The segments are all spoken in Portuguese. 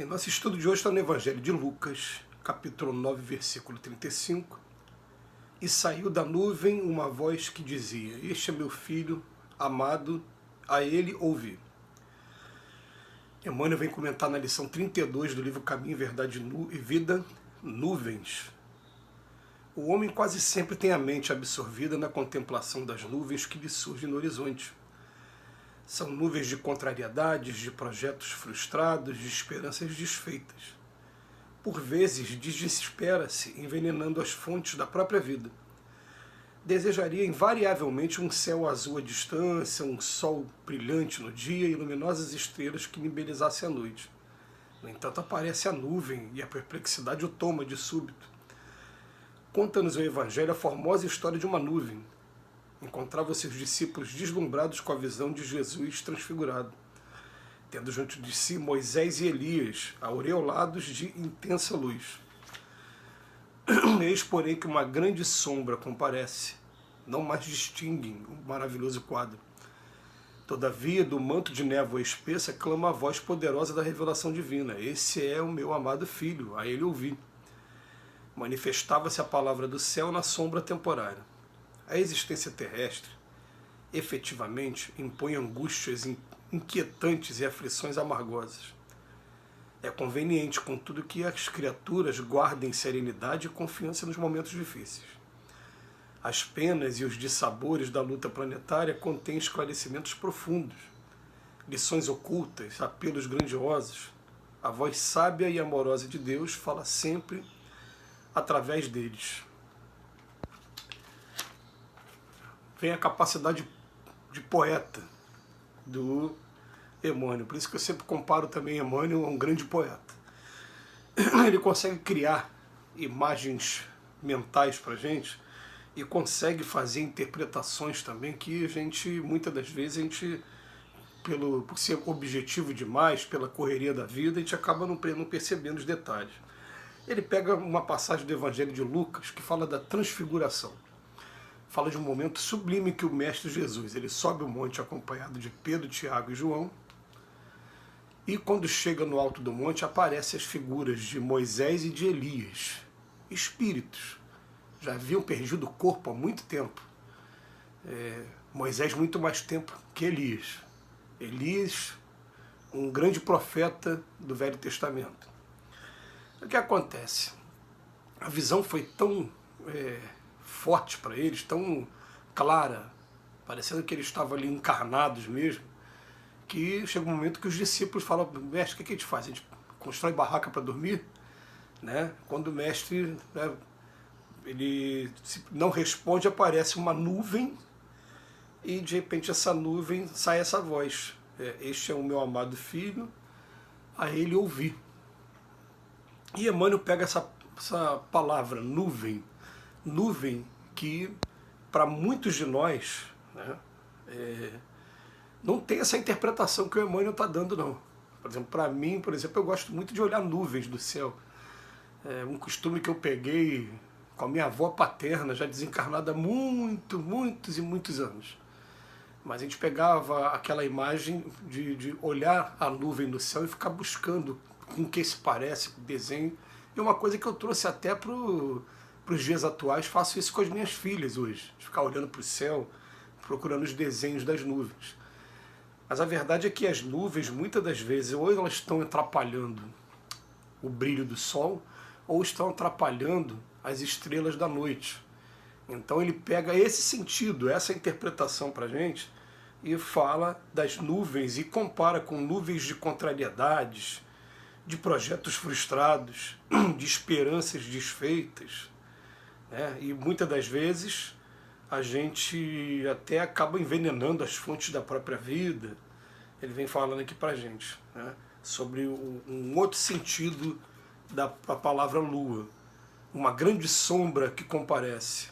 Nosso estudo de hoje está no Evangelho de Lucas, capítulo 9, versículo 35. E saiu da nuvem uma voz que dizia: Este é meu filho amado, a ele ouvi. Emmanuel vem comentar na lição 32 do livro Caminho, Verdade e Vida, Nuvens. O homem quase sempre tem a mente absorvida na contemplação das nuvens que lhe surgem no horizonte. São nuvens de contrariedades, de projetos frustrados, de esperanças desfeitas. Por vezes desespera-se, envenenando as fontes da própria vida. Desejaria invariavelmente um céu azul à distância, um sol brilhante no dia e luminosas estrelas que lhe embelezassem a noite. No entanto, aparece a nuvem e a perplexidade o toma de súbito. Conta-nos o Evangelho a formosa história de uma nuvem. Encontrava seus discípulos deslumbrados com a visão de Jesus transfigurado, tendo junto de si Moisés e Elias, aureolados de intensa luz. Eis, porém, que uma grande sombra comparece, não mais distinguem o maravilhoso quadro. Todavia, do manto de névoa espessa, clama a voz poderosa da revelação divina: Esse é o meu amado filho, a ele ouvi. Manifestava-se a palavra do céu na sombra temporária. A existência terrestre, efetivamente, impõe angústias inquietantes e aflições amargosas. É conveniente, contudo, que as criaturas guardem serenidade e confiança nos momentos difíceis. As penas e os dissabores da luta planetária contêm esclarecimentos profundos, lições ocultas, apelos grandiosos. A voz sábia e amorosa de Deus fala sempre através deles. Vem a capacidade de poeta do Emmanuel. Por isso que eu sempre comparo também Emmanuel a um grande poeta. Ele consegue criar imagens mentais para a gente e consegue fazer interpretações também que a gente, muitas das vezes, a gente, por ser objetivo demais, pela correria da vida, a gente acaba não percebendo os detalhes. Ele pega uma passagem do Evangelho de Lucas que fala da transfiguração. Fala de um momento sublime que o Mestre Jesus, ele sobe o monte acompanhado de Pedro, Tiago e João, e quando chega no alto do monte, aparecem as figuras de Moisés e de Elias, espíritos. Já haviam perdido o corpo há muito tempo. Moisés muito mais tempo que Elias. Elias, um grande profeta do Velho Testamento. O que acontece? A visão foi tão forte para eles, tão clara, parecendo que eles estavam ali encarnados mesmo, que chega um momento que os discípulos falam: Mestre, o que a gente faz? A gente constrói barraca para dormir? Né? Quando o mestre ele não responde, aparece uma nuvem e de repente essa nuvem sai essa voz: Este é o meu amado filho, a ele ouvi. E Emmanuel pega essa palavra nuvem que para muitos de nós, né, não tem essa interpretação que o Emmanuel está dando, não. Por exemplo, para mim, eu gosto muito de olhar nuvens do céu. É um costume que eu peguei com a minha avó paterna, já desencarnada há muitos anos. Mas a gente pegava aquela imagem de olhar a nuvem no céu e ficar buscando com o que se parece, com o desenho. E uma coisa que eu trouxe até para os dias atuais, faço isso com as minhas filhas hoje, de ficar olhando para o céu, procurando os desenhos das nuvens. Mas a verdade é que as nuvens, muitas das vezes, ou elas estão atrapalhando o brilho do sol, ou estão atrapalhando as estrelas da noite. Então ele pega esse sentido, essa interpretação para a gente, e fala das nuvens e compara com nuvens de contrariedades, de projetos frustrados, de esperanças desfeitas, né? E muitas das vezes a gente até acaba envenenando as fontes da própria vida. Ele vem falando aqui para a gente, né, sobre um outro sentido da palavra lua. Uma grande sombra que comparece.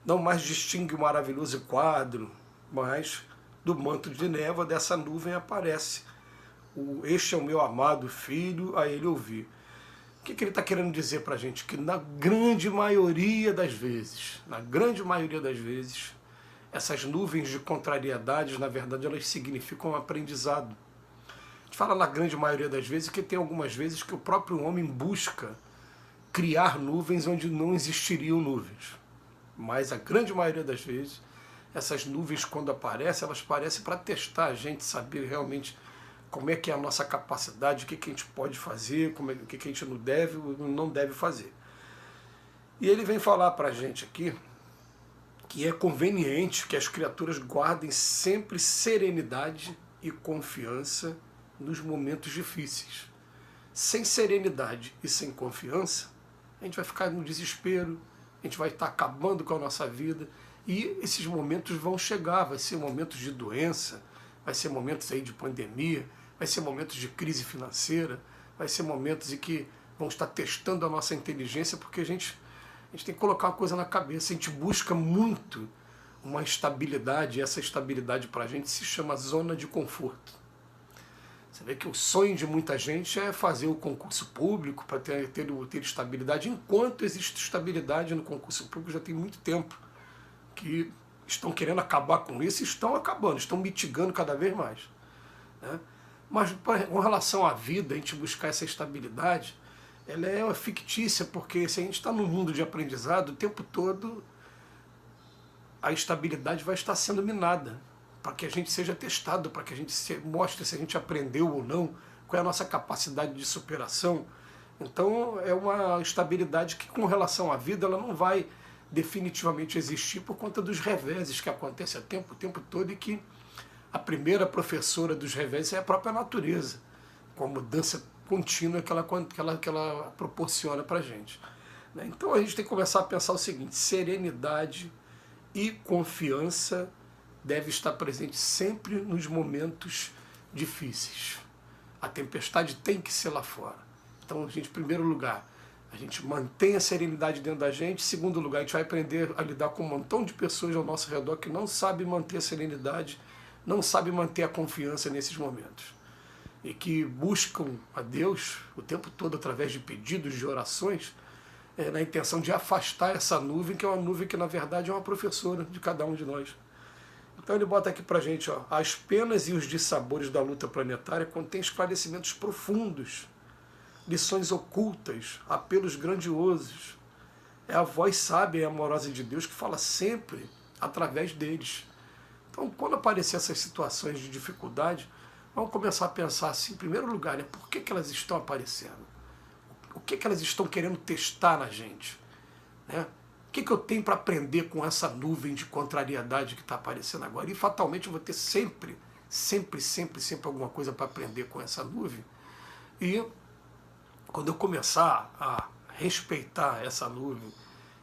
Não mais distingue o maravilhoso quadro, mas do manto de névoa dessa nuvem aparece: Este é o meu amado filho, a ele ouvi. O que ele está querendo dizer para a gente? Que na grande maioria das vezes, essas nuvens de contrariedades, na verdade, elas significam um aprendizado. fala na grande maioria das vezes, que tem algumas vezes que o próprio homem busca criar nuvens onde não existiriam nuvens. Mas a grande maioria das vezes, essas nuvens, quando aparecem, elas aparecem para testar a gente, saber realmente como é que é a nossa capacidade, o que, que a gente pode fazer, o que, que a gente não deve fazer. E ele vem falar para a gente aqui que é conveniente que as criaturas guardem sempre serenidade e confiança nos momentos difíceis. Sem serenidade e sem confiança, a gente vai ficar no desespero, a gente vai estar acabando com a nossa vida, e esses momentos vão chegar, vai ser momentos de doença, vai ser momentos aí de pandemia, vai ser momentos de crise financeira, vai ser momentos em que vão estar testando a nossa inteligência, porque a gente tem que colocar uma coisa na cabeça, a gente busca muito uma estabilidade, e essa estabilidade para a gente se chama zona de conforto. Você vê que o sonho de muita gente é fazer o concurso público para ter estabilidade. Enquanto existe estabilidade no concurso público, já tem muito tempo que estão querendo acabar com isso e estão acabando, estão mitigando cada vez mais, né? Mas com relação à vida, a gente buscar essa estabilidade, ela é fictícia, porque se a gente está num mundo de aprendizado, o tempo todo a estabilidade vai estar sendo minada, para que a gente seja testado, para que a gente mostre se a gente aprendeu ou não, qual é a nossa capacidade de superação. Então é uma estabilidade que, com relação à vida, ela não vai definitivamente existir por conta dos reveses que acontecem o tempo todo, e que a primeira professora dos reveses é a própria natureza, com a mudança contínua que ela proporciona para a gente. Então a gente tem que começar a pensar o seguinte: serenidade e confiança deve estar presente sempre nos momentos difíceis. A tempestade tem que ser lá fora. Então, a gente, em primeiro lugar, a gente mantém a serenidade dentro da gente. Em segundo lugar, a gente vai aprender a lidar com um montão de pessoas ao nosso redor que não sabem manter a serenidade, não sabem manter a confiança nesses momentos. E que buscam a Deus o tempo todo através de pedidos, de orações, na intenção de afastar essa nuvem, que é uma nuvem que, na verdade, é uma professora de cada um de nós. Então ele bota aqui pra gente, ó: as penas e os dissabores da luta planetária contêm esclarecimentos profundos, lições ocultas, apelos grandiosos. É a voz sábia e amorosa de Deus que fala sempre através deles. Então, quando aparecer essas situações de dificuldade, vamos começar a pensar assim, em primeiro lugar, né, por que elas estão aparecendo? O que elas estão querendo testar na gente, né? O que eu tenho para aprender com essa nuvem de contrariedade que está aparecendo agora? E fatalmente eu vou ter sempre alguma coisa para aprender com essa nuvem. E quando eu começar a respeitar essa nuvem,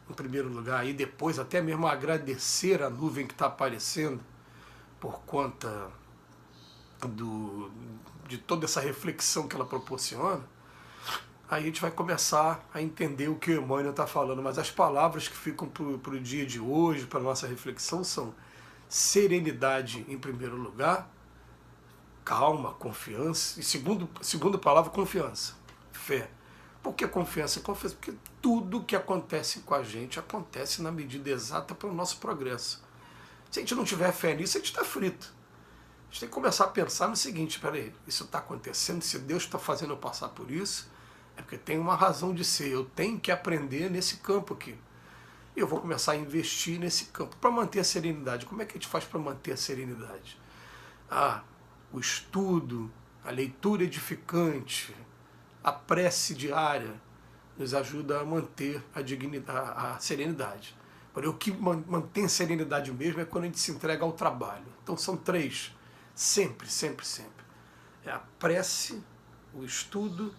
em primeiro lugar, e depois até mesmo agradecer a nuvem que está aparecendo por conta de toda essa reflexão que ela proporciona, aí a gente vai começar a entender o que o Emmanuel está falando. Mas as palavras que ficam para o dia de hoje, para a nossa reflexão, são serenidade em primeiro lugar, calma, confiança, e segunda palavra, confiança, fé. Por que confiança? Confiança porque tudo que acontece com a gente acontece na medida exata para o nosso progresso. Se a gente não tiver fé nisso, a gente está frito. A gente tem que começar a pensar no seguinte: peraí, isso está acontecendo, se Deus está fazendo eu passar por isso, é porque tem uma razão de ser, eu tenho que aprender nesse campo aqui. E eu vou começar a investir nesse campo para manter a serenidade. Como é que a gente faz para manter a serenidade? O estudo, a leitura edificante, a prece diária nos ajuda a manter a serenidade. Porém, o que mantém a serenidade mesmo é quando a gente se entrega ao trabalho. Então são três, sempre. É a prece, o estudo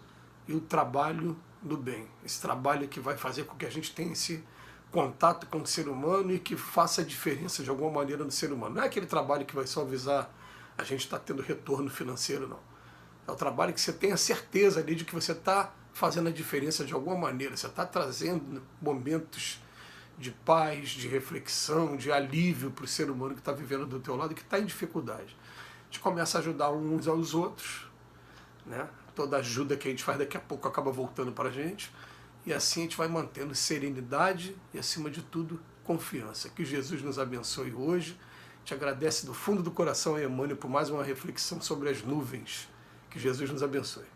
e o trabalho do bem. Esse trabalho que vai fazer com que a gente tenha esse contato com o ser humano e que faça a diferença de alguma maneira no ser humano. Não é aquele trabalho que vai só avisar a gente está tendo retorno financeiro, não. É o trabalho que você tem a certeza ali de que você está fazendo a diferença de alguma maneira. Você está trazendo momentos de paz, de reflexão, de alívio para o ser humano que está vivendo do teu lado e que está em dificuldade. A gente começa a ajudar uns aos outros, né? Toda ajuda que a gente faz daqui a pouco acaba voltando para a gente, e assim a gente vai mantendo serenidade e, acima de tudo, confiança. Que Jesus nos abençoe hoje. Te agradece do fundo do coração, Emmanuel, por mais uma reflexão sobre as nuvens Que Jesus nos abençoe.